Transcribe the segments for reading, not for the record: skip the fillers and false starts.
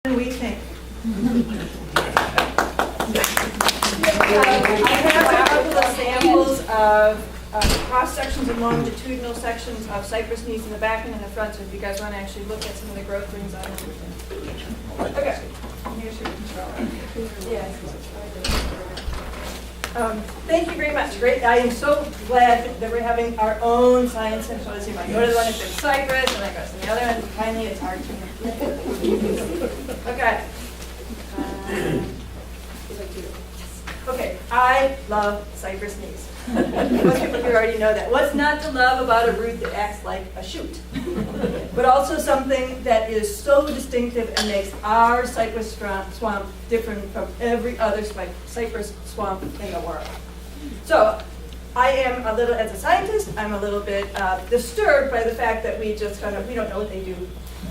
We think. I have a couple of samples of cross sections and longitudinal sections of cypress knees in the back and in the front, so if you guys want to actually look at some of the growth rings on them. Okay. Here's your control. Yeah. Thank you very much. Great. I am so glad that we're having our own science symposium. I go to the one that's in Cypress, and I go to the other one, and finally it's hard to. Okay. Okay, I love cypress knees. Most people here already know that. What's not to love about a root that acts like a shoot? But also something that is so distinctive and makes our cypress swamp different from every other cypress swamp in the world. So I am a little, as a scientist, I'm a little bit disturbed by the fact that we just we don't know what they do.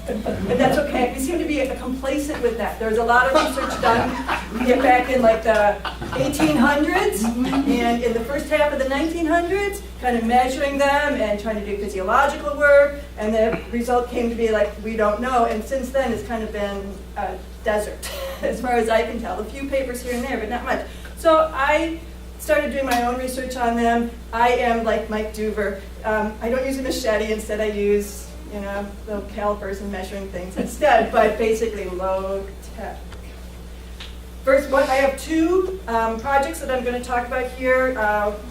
And that's okay. We seem to be complacent with that. There's a lot of research done back in like the 1800s and in the first half of the 1900s, kind of measuring them and trying to do physiological work. And the result came to be like, we don't know. And since then, it's kind of been a desert, as far as I can tell. A few papers here and there, but not much. So I started doing my own research on them. I am like Mike Duver. I don't use a machete. Instead, I use little calipers and measuring things instead, but basically low tech. First one, I have two projects that I'm going to talk about here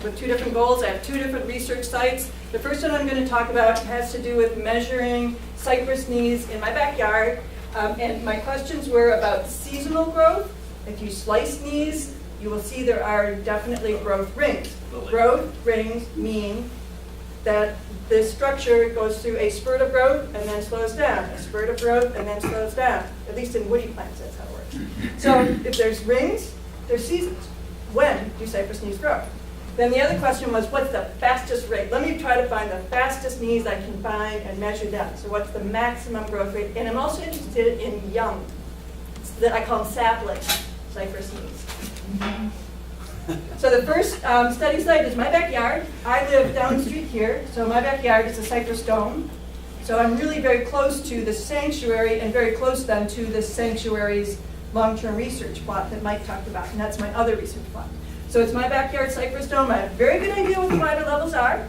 with two different goals. I have two different research sites. The first one I'm going to talk about has to do with measuring cypress knees in my backyard. And my questions were about seasonal growth. If you slice knees, you will see there are definitely growth rings. Growth rings mean that this structure goes through a spurt of growth and then slows down, a spurt of growth and then slows down. At least in woody plants, that's how it works. So if there's rings, there's seasons. When do cypress knees grow? Then the other question was, what's the fastest rate? Let me try to find the fastest knees I can find and measure them. So what's the maximum growth rate? And I'm also interested in young, that I call them sapling cypress knees. So the first study site is my backyard. I live down the street here, so my backyard is a cypress dome. So I'm really very close to the sanctuary and very close then to the sanctuary's long-term research plot that Mike talked about, and that's my other research plot. So it's my backyard cypress dome. I have a very good idea what the water levels are.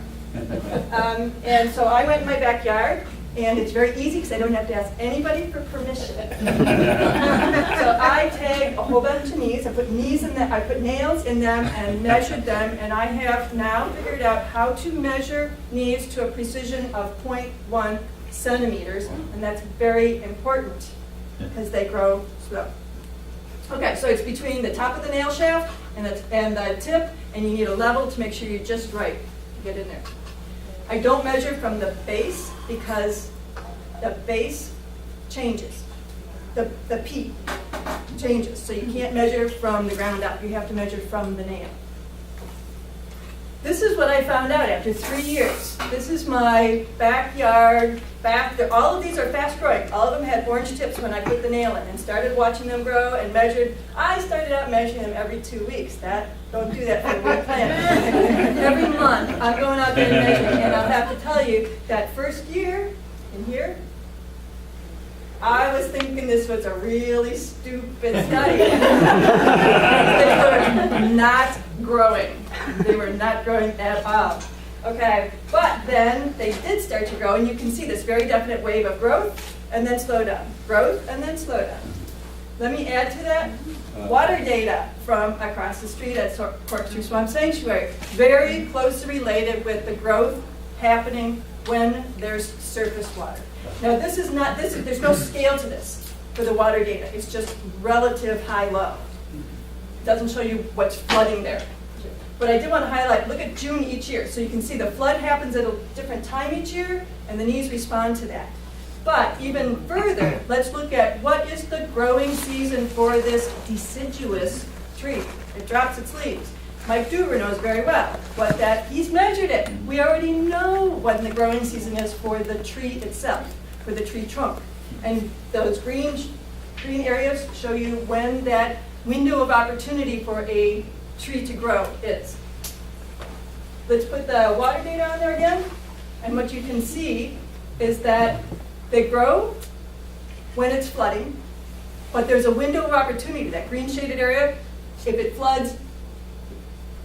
And so I went in my backyard, and it's very easy because I don't have to ask anybody for permission. So I tagged a whole bunch of knees. I put nails in them and measured them, and I have now figured out how to measure knees to a precision of 0.1 centimeters, and that's very important because they grow slow. Okay, so it's between the top of the nail shaft and the tip, and you need a level to make sure you're just right to get in there. I don't measure from the base because the base changes. The peak changes. So you can't measure from the ground up. You have to measure from the nail. This is what I found out after 3 years. This is my backyard. All of these are fast growing. All of them had orange tips when I put the nail in and started watching them grow and measured. I started out measuring them every 2 weeks. Don't do that for a wood plant. Every month I'm going out there and measuring, and I'll have to tell you that first year in here, I was thinking this was a really stupid study. They were not growing. They were not growing at all. Okay, but then they did start to grow, and you can see this very definite wave of growth, and then slow down. Growth, and then slow down. Let me add to that water data from across the street at Corkscrew Swamp Sanctuary. Very closely related with the growth happening when there's surface water. Now there's no scale to this for the water data. It's just relative high-low. It doesn't show you what's flooding there. But I did want to highlight, look at June each year. So you can see the flood happens at a different time each year, and the knees respond to that. But even further, let's look at what is the growing season for this deciduous tree. It drops its leaves. Mike Duver knows very well he's measured it. We already know when the growing season is for the tree itself, for the tree trunk. And those green areas show you when that window of opportunity for a tree to grow is. Let's put the water data on there again. And what you can see is that they grow when it's flooding, But there's a window of opportunity, that green shaded area, if it floods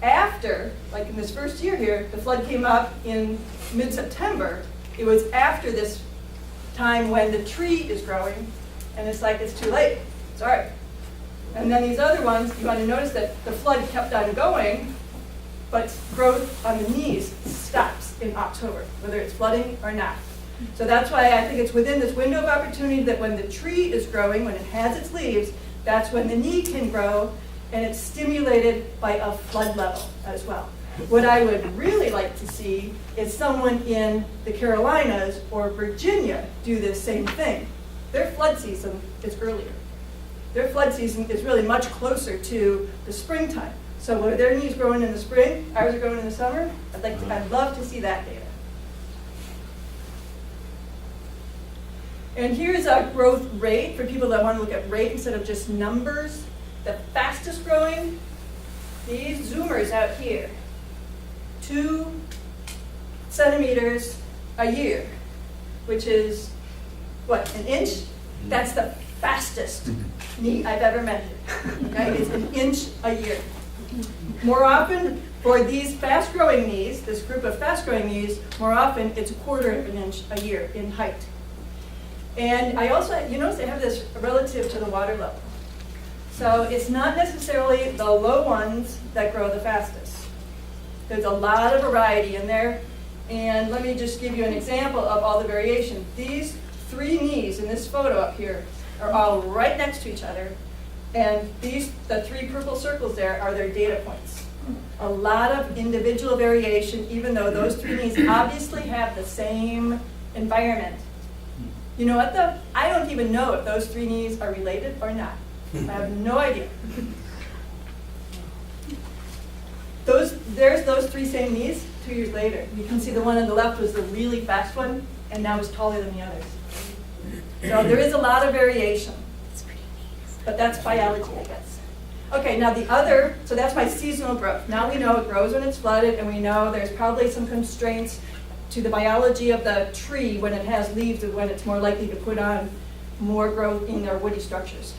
after, like in this first year here, the flood came up in mid-September, it was after this time when the tree is growing, and it's like it's too late, sorry. And then these other ones, you want to notice that the flood kept on going, but growth on the knees stops in October, whether it's flooding or not. So that's why I think it's within this window of opportunity that when the tree is growing, when it has its leaves, that's when the knee can grow, and it's stimulated by a flood level as well. What I would really like to see is someone in the Carolinas or Virginia do this same thing. Their flood season is earlier. Their flood season is really much closer to the springtime. So where their knees growing in the spring, ours are growing in the summer, I'd love to see that data. And here's our growth rate for people that want to look at rate instead of just numbers. The fastest growing, these zoomers out here, 2 centimeters a year, which is, what, an inch? That's the fastest knee I've ever measured. Okay? It's an inch a year. More often, for these fast-growing knees, this group of fast-growing knees, more often it's 1/4 of an inch a year in height. And I also, you notice they have this relative to the water level. So it's not necessarily the low ones that grow the fastest. There's a lot of variety in there. And let me just give you an example of all the variation. These 3 knees in this photo up here are all right next to each other. And the 3 purple circles there are their data points. A lot of individual variation, even though those 3 knees obviously have the same environment. You know what though? I don't even know if those 3 knees are related or not. I have no idea. There's those 3 same knees 2 years later. You can see the one on the left was the really fast one, and now is taller than the others. So there is a lot of variation. But that's biology, I guess. Okay, now the other, so that's my seasonal growth. Now we know it grows when it's flooded, and we know there's probably some constraints to the biology of the tree when it has leaves and when it's more likely to put on more growth in their woody structures.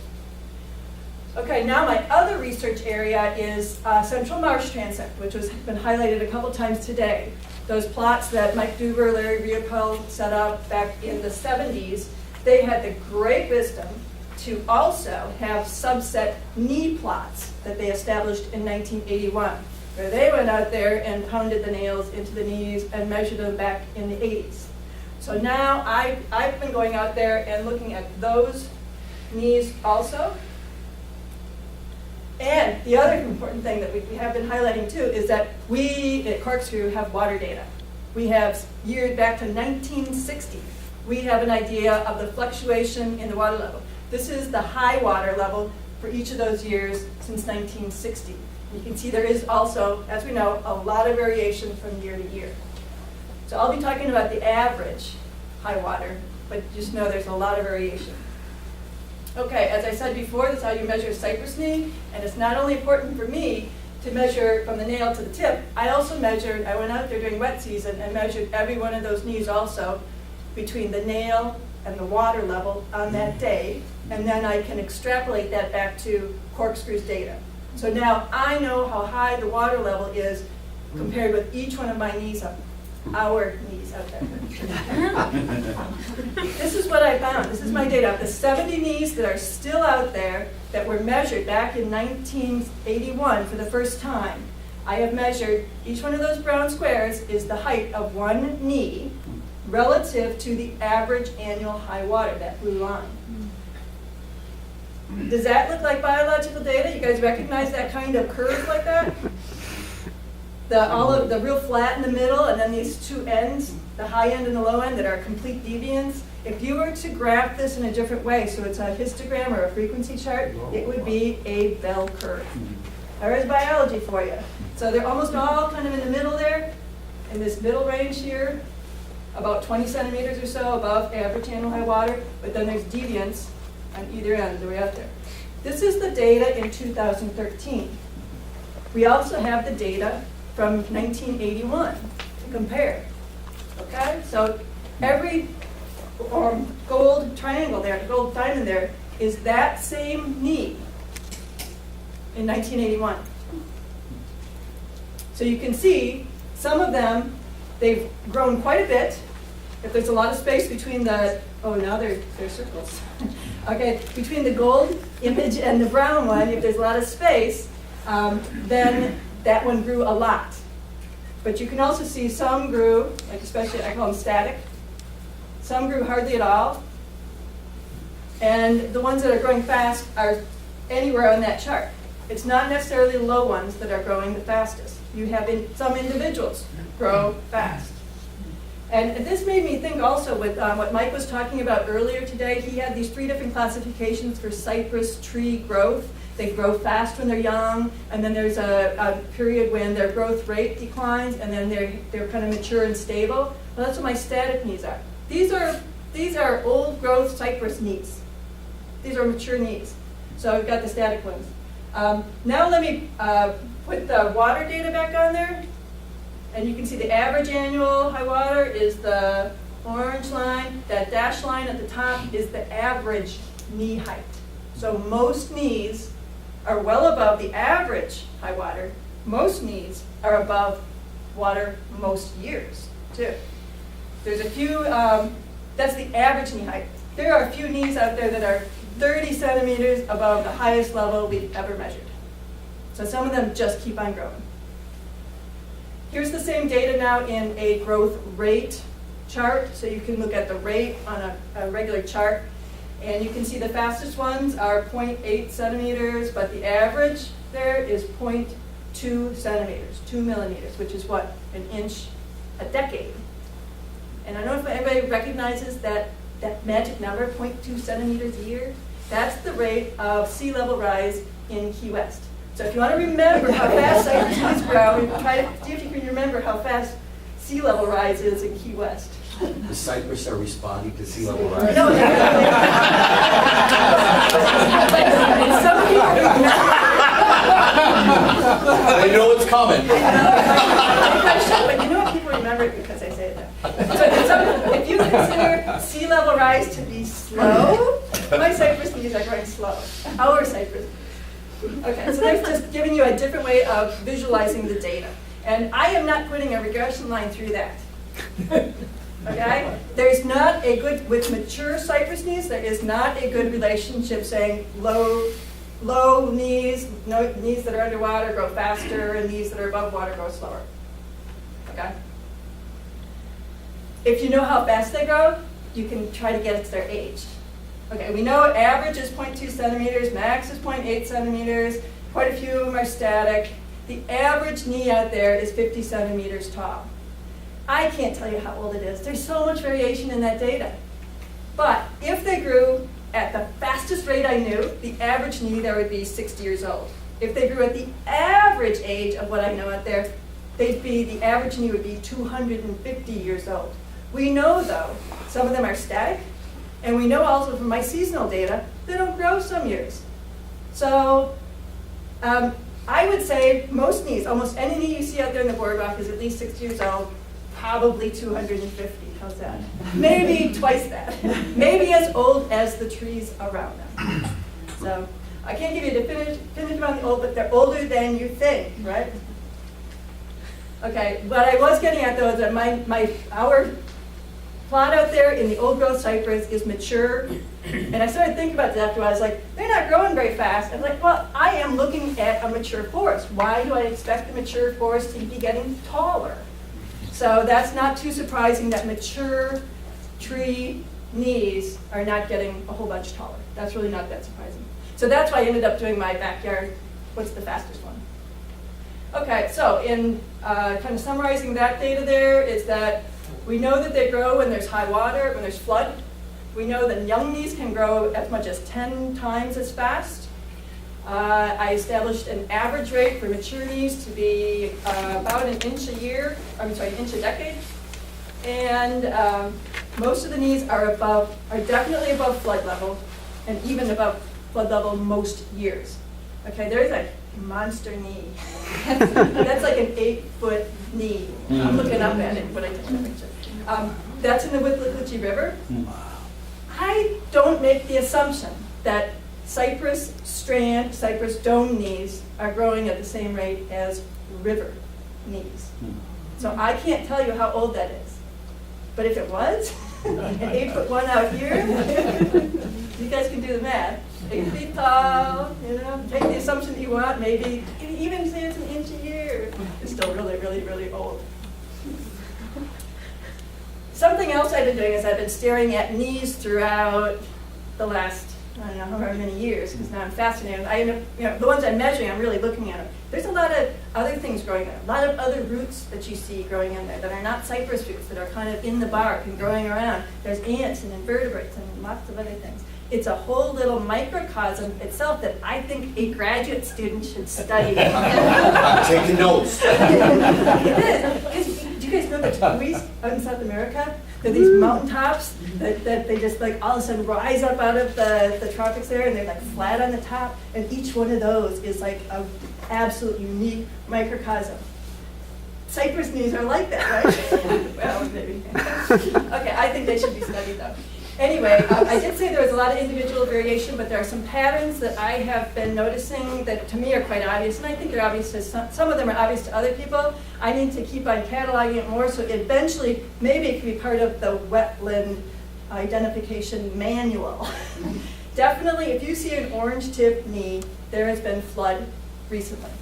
Okay, now my other research area is central marsh transect, which has been highlighted a couple times today. Those plots that Mike Duber, Larry Riopel set up back in the 70s, they had the great wisdom to also have subset knee plots that they established in 1981, where they went out there and pounded the nails into the knees and measured them back in the 80s. So now I've been going out there and looking at those knees also. And the other important thing that we have been highlighting too is that we at Corkscrew have water data. We have years back to 1960. We have an idea of the fluctuation in the water level. This is the high water level for each of those years since 1960. You can see there is also, as we know, a lot of variation from year to year. So I'll be talking about the average high water, but just know there's a lot of variation. Okay, as I said before, that's how you measure cypress knee, and it's not only important for me to measure from the nail to the tip, I also measured, I went out there during wet season and measured every one of those knees also between the nail and the water level on that day, and then I can extrapolate that back to Corkscrew's data. So now I know how high the water level is compared with each one of my knees up, our knees out there. This is what I found. This is my data. Of the 70 knees that are still out there that were measured back in 1981 for the first time, I have measured each one of those brown squares is the height of one knee relative to the average annual high water, that blue line. Does that look like biological data? You guys recognize that kind of curve like that? The real flat in the middle, and then these 2 ends, the high end and the low end that are complete deviance. If you were to graph this in a different way, so it's a histogram or a frequency chart, it would be a bell curve. There is biology for you. So they're almost all kind of in the middle there, in this middle range here, about 20 centimeters or so above average annual high water, but then there's deviance on either end, the way out there. This is the data in 2013. We also have the data from 1981 to compare. Okay, so every gold triangle there, gold diamond there, is that same knee in 1981. So you can see some of them, they've grown quite a bit. If there's a lot of space between the, oh, now they're circles. Okay, between the gold image and the brown one, if there's a lot of space, then that one grew a lot. But you can also see some grew, like especially I call them static. Some grew hardly at all. And the ones that are growing fast are anywhere on that chart. It's not necessarily the low ones that are growing the fastest. You have some individuals grow fast. And this made me think also with what Mike was talking about earlier today. He had these 3 different classifications for cypress tree growth. They grow fast when they're young, and then there's a period when their growth rate declines, and then they're kind of mature and stable. Well, that's what my static knees are. These are old growth cypress knees. These are mature knees. So we've got the static ones. Now let me put the water data back on there. And you can see the average annual high water is the orange line. That dashed line at the top is the average knee height. So most knees are well above the average high water. Most knees are above water most years, too. There's a few, that's the average knee height. There are a few knees out there that are 30 centimeters above the highest level we've ever measured. So some of them just keep on growing. Here's the same data now in a growth rate chart. So you can look at the rate on a regular chart. And you can see the fastest ones are 0.8 centimeters, but the average there is 0.2 centimeters, 2 millimeters, which is what, an inch a decade. And I don't know if anybody recognizes that magic number, 0.2 centimeters a year. That's the rate of sea level rise in Key West. So if you want to remember how fast cypress trees grow, try to see if you can remember how fast sea level rise is in Key West. The cypress are responding to sea level rise. No, some people They know it's coming. but you know what, people remember it because I say that. So if you consider sea level rise to be slow, my cypress knees are growing slow. Our cypress. Okay, so that's just giving you a different way of visualizing the data. And I am not putting a regression line through that. Okay? There's not a good, with mature cypress knees, there is not a good relationship saying low knees, knees that are underwater grow faster, and knees that are above water grow slower. Okay? If you know how fast they grow, you can try to get it to their age. Okay, we know average is 0.2 centimeters, max is 0.8 centimeters, quite a few of them are static. The average knee out there is 50 centimeters tall. I can't tell you how old it is. There's so much variation in that data. But if they grew at the fastest rate I knew, the average knee there would be 60 years old. If they grew at the average age of what I know out there, the average knee would be 250 years old. We know, though, some of them are static, and we know also from my seasonal data, they don't grow some years. So I would say most knees, almost any knee you see out there in the boardwalk is at least 60 years old, probably 250. How's that? Maybe twice that. Maybe as old as the trees around them. So I can't give you a definitive on the old, but they're older than you think, right? Okay, what I was getting at though is that our plot out there in the old growth cypress is mature. And I started thinking about that after I was like, they're not growing very fast. I was like, well, I am looking at a mature forest. Why do I expect the mature forest to be getting taller? So that's not too surprising that mature tree knees are not getting a whole bunch taller. That's really not that surprising. So that's why I ended up doing my backyard, what's the fastest one? Okay, so in kind of summarizing that data there is that we know that they grow when there's high water, when there's flood. We know that young knees can grow as much as 10 times as fast. I established an average rate for mature knees to be about an inch a year, an inch a decade. And most of the knees are definitely above flood level, and even above flood level most years. Okay, there's a monster knee. That's like an 8-foot knee. I'm looking up at it when I take the picture. That's in the Withlacoochee River. I don't make the assumption that cypress dome knees are growing at the same rate as river knees. So I can't tell you how old that is. But if it was, an 8'1" out here, you guys can do the math. 8 feet tall, take the assumption you want, maybe even say it's an inch a year. It's still really, really, really old. Something else I've been doing is I've been staring at knees throughout the last, I don't know, however many years, because now I'm fascinated. I end up, the ones I'm measuring, I'm really looking at them. There's a lot of other things growing there, a lot of other roots that you see growing in there that are not cypress roots, that are kind of in the bark and growing around. There's ants and invertebrates and lots of other things. It's a whole little microcosm itself that I think a graduate student should study. I'm taking notes. It is. Do you guys know the tuarees out in South America? They're these mountaintops that they just like all of a sudden rise up out of the tropics there, and they're like flat on the top, and each one of those is like an absolute unique microcosm. Cypress knees are like that, right? Well, maybe. Okay, I think they should be studied though. Anyway, I did say there was a lot of individual variation, but there are some patterns that I have been noticing that to me are quite obvious, and I think they're obvious to some of them are obvious to other people. I need to keep on cataloging it more, so eventually maybe it can be part of the wetland identification manual. Definitely, if you see an orange tip knee, there has been flood recently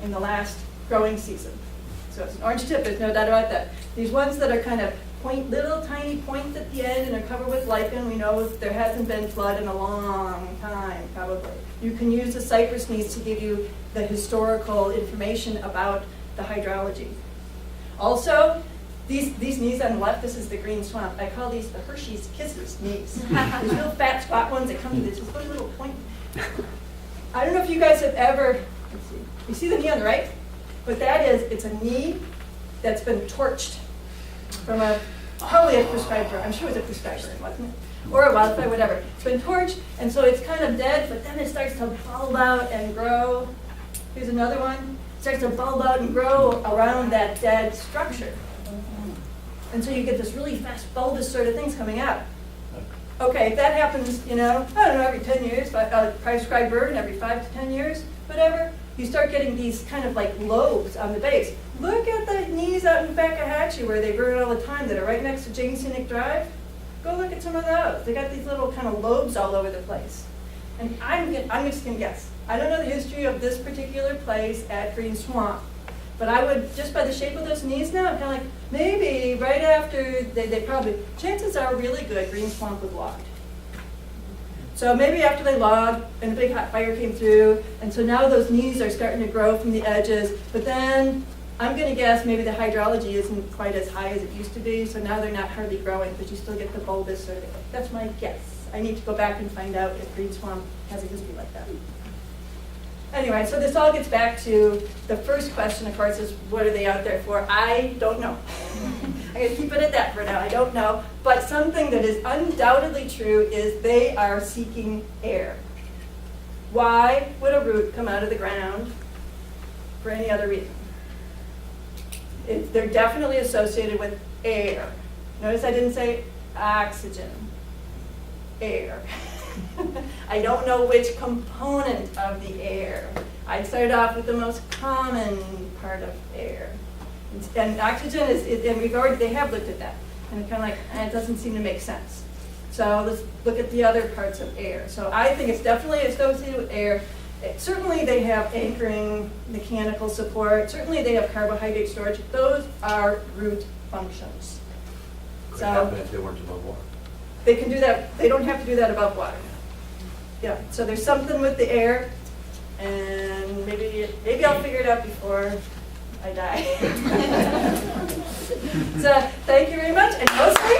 in the last growing season. So it's an orange tip, there's no doubt about that. These ones that are kind of little tiny points at the end and are covered with lichen, we know there hasn't been flood in a long time, probably. You can use the cypress knees to give you the historical information about the hydrology. Also, these knees on the left, this is the green swamp. I call these the Hershey's Kisses knees. These real fat squat ones that come to this one little point. I don't know if you guys have ever, let's see, you see the knee on the right? What that is, it's a knee that's been torched from probably a prescriber, I'm sure it was a prescriber, wasn't it? Or a wildfire, whatever. It's been torched, and so it's kind of dead, but then it starts to bulb out and grow. Here's another one. It starts to bulb out and grow around that dead structure. And so you get this really fast bulbous sort of things coming out. Okay, if that happens, I don't know, every 10 years, prescribed burn every 5 to 10 years, whatever, you start getting these kind of like lobes on the base. Look at the knees out in Fakahatchee where they burn all the time that are right next to Jane Scenic Drive. Go look at some of those. They got these little kind of lobes all over the place. And I'm just going to guess. I don't know the history of this particular place at Green Swamp, but I would, just by the shape of those knees now, I'm kind of like, maybe right after they probably, chances are really good, Green Swamp was logged. So maybe after they logged and a big hot fire came through, and so now those knees are starting to grow from the edges, but then I'm going to guess maybe the hydrology isn't quite as high as it used to be, so now they're not hardly growing, but you still get the bulbous sort of thing. That's my guess. I need to go back and find out if Green Swamp has a history like that. Anyway, so this all gets back to the first question, of course, is what are they out there for? I don't know. I'm going to keep it at that for now. I don't know. But something that is undoubtedly true is they are seeking air. Why would a root come out of the ground for any other reason? They're definitely associated with air. Notice I didn't say oxygen. Air. I don't know which component of the air. I'd start off with the most common part of air. And oxygen is, and they have looked at that. And it's kind of like, it doesn't seem to make sense. So let's look at the other parts of air. So I think it's definitely associated with air. Certainly they have anchoring, mechanical support. Certainly they have carbohydrate storage. Those are root functions. Could happen if they weren't above water. They can do that. They don't have to do that above water. Yeah, so there's something with the air, and maybe I'll figure it out before I die. So thank you very much, and mostly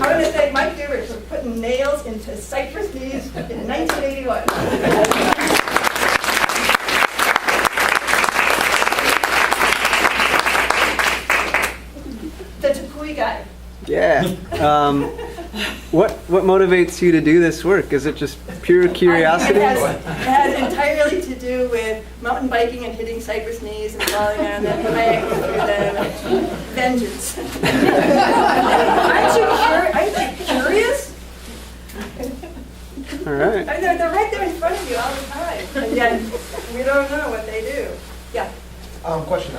I want to thank Mike Dubert for putting nails into cypress knees in 1981. The Tepui guy. Yeah. What motivates you to do this work? Is it just pure curiosity? It has entirely to do with mountain biking and hitting cypress knees and falling on them, kayaking through them. Vengeance. Aren't you curious? All right. And they're right there in front of you all the time, and yet we don't know what they do. Yeah. Question,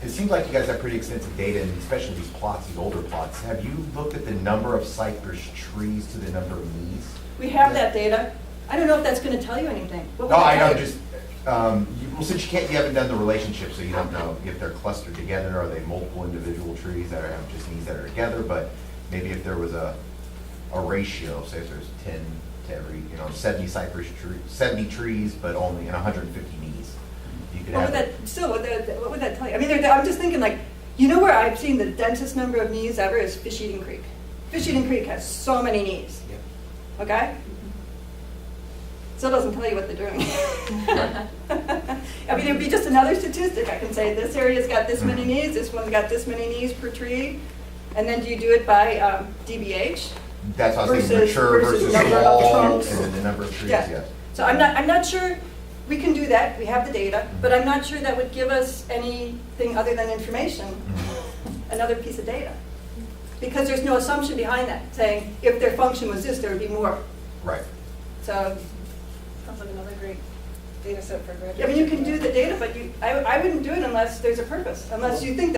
it seems like you guys have pretty extensive data, and especially these plots, these older plots. Have you looked at the number of cypress trees to the number of knees? We have that data. I don't know if that's going to tell you anything. What No, would it I tell know, you? just, well, since you haven't done the relationship, so you don't know if they're clustered together, are they multiple individual trees that have just knees that are together, but maybe if there was a ratio, say if there's 10 to every, 70 70 trees, but only 150 knees. You could What have. what would that tell you? I mean, I'm just thinking like, where I've seen the densest number of knees ever is Fish Eating Creek. Fish Eating Creek has so many knees. Okay? Still doesn't tell you what they're doing. I mean, it'd be just another statistic. I can say this area's got this many knees, this one's got this many knees per tree. And then do you do it by DBH? That's what I was thinking, mature versus number of small, trunks. and then the number of trees, Yeah. yes. So I'm not sure, we can do that, we have the data, but I'm not sure that would give us anything other than information, another piece of data. Because there's no assumption behind that, saying if their function was this, there would be more. Right. So, Sounds like another great data set for graduate. I mean, you can do the data, but I wouldn't do it unless there's a purpose, unless you think